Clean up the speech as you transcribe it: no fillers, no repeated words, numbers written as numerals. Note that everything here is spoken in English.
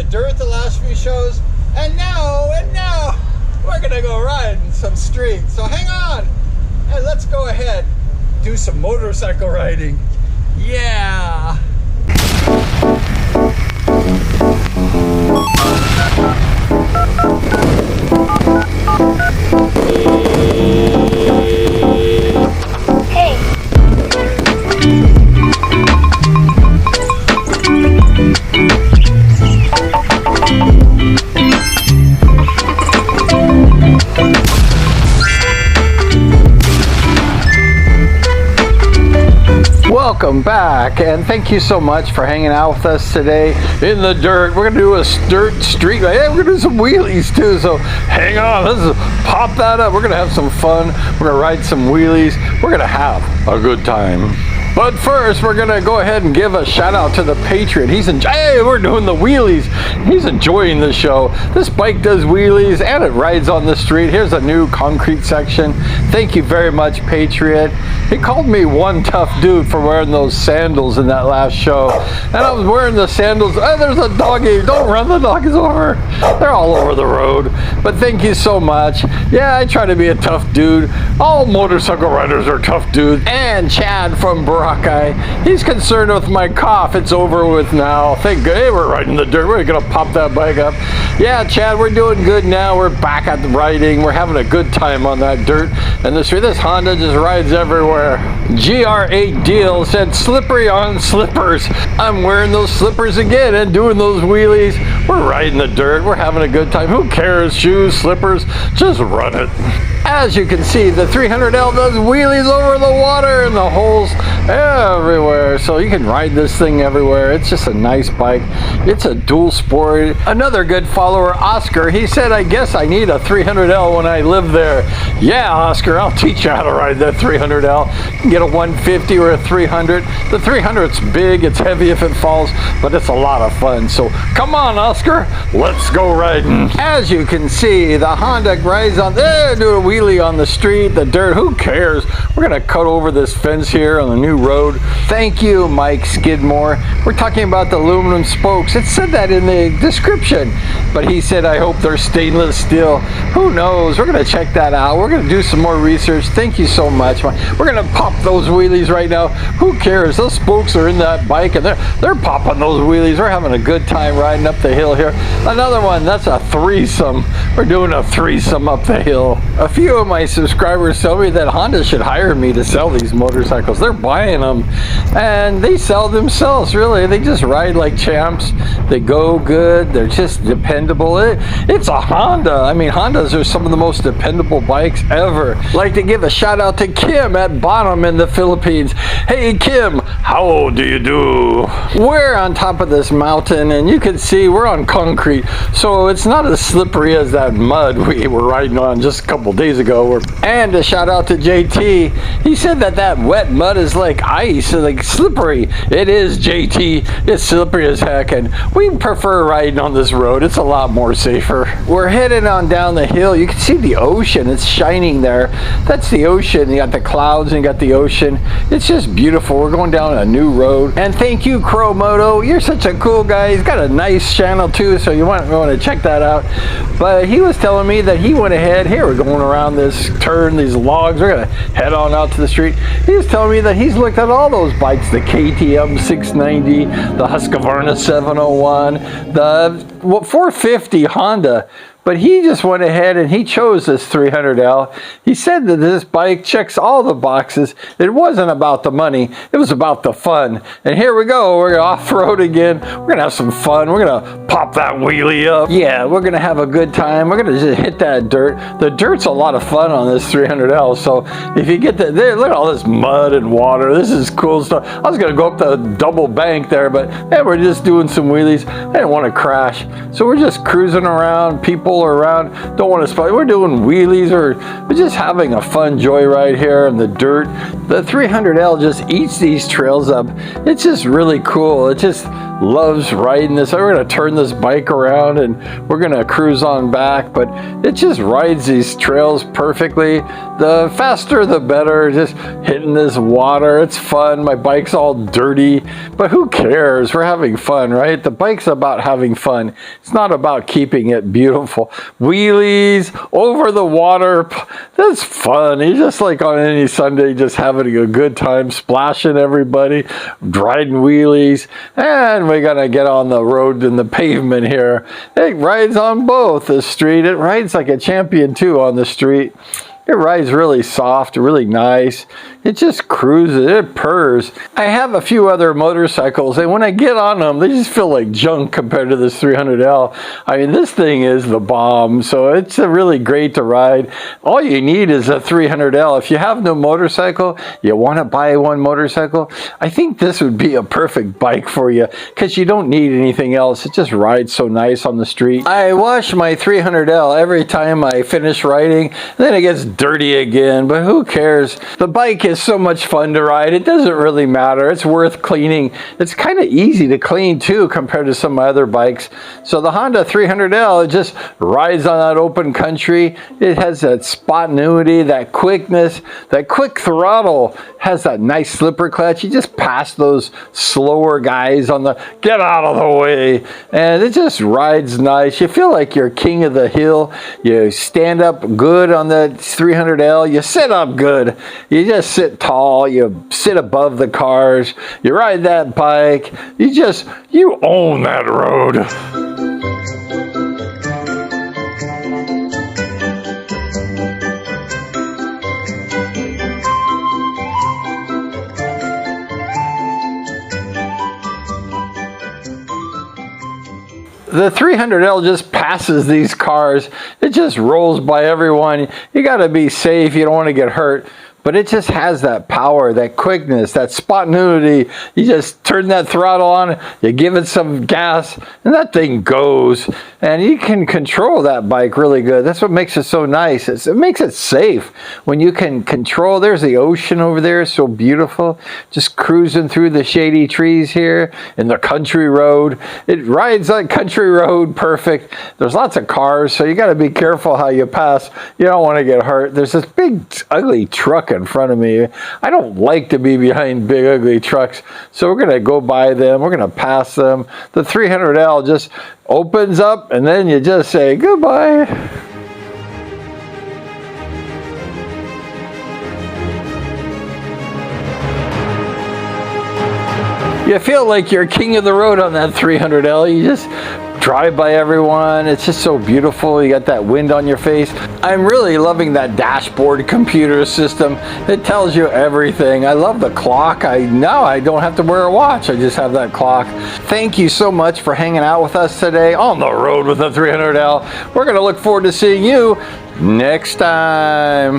dirt the last few shows, and now we're gonna go riding some streets. So hang on, and let's go ahead, do some motorcycle riding. Yeah. Welcome back, and thank you so much for hanging out with us today in the dirt. We're gonna do a dirt street ride. Hey, we're gonna do some wheelies too, so hang on. Let's pop that up. We're gonna have some fun. We're gonna ride some wheelies. We're gonna have a good time. But first, we're gonna go ahead and give a shout out to the Patriot. Hey, we're doing the wheelies. He's enjoying the show. This bike does wheelies and it rides on the street. Here's a new concrete section. Thank you very much, Patriot. He called me one tough dude for wearing those sandals in that last show. And I was wearing the sandals. Oh, there's a doggy. Don't run the doggies over. They're all over the road. But thank you so much. Yeah, I try to be a tough dude. All motorcycle riders are tough dudes. And Chad from Boracay, he's concerned with my cough. It's over with now. Thank God. Hey, we're riding the dirt. We're gonna pop that bike up. Yeah, Chad, we're doing good now. We're back at the riding. We're having a good time on that dirt. And this Honda just rides everywhere. GR8 Deal said slippery on slippers. I'm wearing those slippers again and doing those wheelies. We're riding the dirt. We're having a good time. Who cares? Shoes, slippers, just run it. As you can see, the 300L does wheelies over the water and the holes everywhere. So you can ride this thing everywhere. It's just a nice bike. It's a dual sport. Another good follower, Oscar, he said, I guess I need a 300L when I live there. Yeah, Oscar, I'll teach you how to ride that 300L. You can get a 150 or a 300. The 300's big, it's heavy if it falls, but it's a lot of fun. So come on, Oscar, let's go riding. As you can see, the Honda rides on there, do a wheelie on the street, the dirt, who cares? We're gonna cut over this fence here on the new road. Thank you, Mike Skidmore. We're talking about the aluminum spokes. It said that in the description, but he said, I hope they're stainless steel. Who knows? We're gonna check that out. We're gonna do some more research. Thank you so much. We're gonna pop those wheelies right now. Who cares? Those spokes are in that bike and they're popping those wheelies. We're having a good time riding up the hill here. Another one, that's a threesome. We're doing a threesome up the hill. A few of my subscribers tell me that Honda should hire me to sell these motorcycles. They're buying them and they sell themselves, really. They just ride like champs. They go good. They're just dependable. It's a Honda. I mean, Hondas are some of the most dependable bikes ever. I'd like to give a shout out to Kim at Bottom in the Philippines. Hey Kim, how do you do? We're on top of this mountain and you can see we're on concrete, so it's not as slippery as that mud we were riding on just a couple days ago. And a shout out to JT. He said that wet mud is like ice, like slippery. It is, JT. It's slippery as heck, and we prefer riding on this road. It's a lot more safer. We're heading on down the hill. You can see the ocean. It's shining there. That's the ocean. You got the clouds and you got the ocean. It's just beautiful. We're going down a new road. And thank you, Crowmoto. You're such a cool guy. He's got a nice channel too, so you want to check that out. But he was telling me that he went ahead. Here, we're going around this turn, these logs. We're gonna head on out to the street. He was telling me that he's looked at all those bikes, the KTM 690, the Husqvarna 701, the 450 Honda. But he just went ahead and he chose this 300L. He said that this bike checks all the boxes. It wasn't about the money, it was about the fun. And here we go, we're off-road again. We're gonna have some fun. We're gonna pop that wheelie up. Yeah, we're gonna have a good time. We're gonna just hit that dirt. The dirt's a lot of fun on this 300L. So if you get there, look at all this mud and water. This is cool stuff. I was gonna go up the double bank there, but hey, we're just doing some wheelies. I didn't want to crash. So we're just cruising around. People around don't want to spot. We're doing wheelies, or we're just having a fun joyride here in the dirt. The 300L just eats these trails up. It's just really cool. It's just loves riding this. We're going to turn this bike around and we're going to cruise on back, but it just rides these trails perfectly. The faster the better, just hitting this water. It's fun. My bike's all dirty, but who cares? We're having fun, right? The bike's about having fun. It's not about keeping it beautiful. Wheelies over the water, that's fun. You're just like on any Sunday, just having a good time, splashing everybody, riding wheelies, and we're gonna get on the road and the pavement here. It rides on both the street. It rides like a champion too on the street. It rides really soft, really nice. It just cruises, it purrs. I have a few other motorcycles, and when I get on them, they just feel like junk compared to this 300L. I mean, this thing is the bomb, so it's really great to ride. All you need is a 300L. If you have no motorcycle, you want to buy one motorcycle, I think this would be a perfect bike for you, because you don't need anything else. It just rides so nice on the street. I wash my 300L every time I finish riding, then it gets dirty again, but who cares? The bike is so much fun to ride. It doesn't really matter. It's worth cleaning. It's kind of easy to clean too compared to some of my other bikes. So the Honda 300L, it just rides on that open country. It has that spontaneity, that quickness, that quick throttle, has that nice slipper clutch. You just pass those slower guys on the get out of the way, and it just rides nice. You feel like you're king of the hill. You stand up good on the 300L. You sit up good. You just sit tall. You sit above the cars. You ride that bike. You own that road. The 300L just passes these cars. It just rolls by everyone. You got to be safe. You don't want to get hurt. But it just has that power, that quickness, that spontaneity. You just turn that throttle on, you give it some gas, and that thing goes. And you can control that bike really good. That's what makes it so nice. It makes it safe when you can control. There's the ocean over there, so beautiful. Just cruising through the shady trees here in the country road. It rides like country road, perfect. There's lots of cars, so you got to be careful how you pass. You don't want to get hurt. There's this big, ugly truck in front of me. I don't like to be behind big ugly trucks, so we're gonna go by them. We're gonna pass them. The 300L just opens up and then you just say goodbye. You feel like you're king of the road on that 300L. You just drive by everyone. It's just so beautiful. You got that wind on your face. I'm really loving that dashboard computer system. It tells you everything. I love the clock. Now I don't have to wear a watch. I just have that clock. Thank you so much for hanging out with us today on the road with the 300L. We're going to look forward to seeing you next time.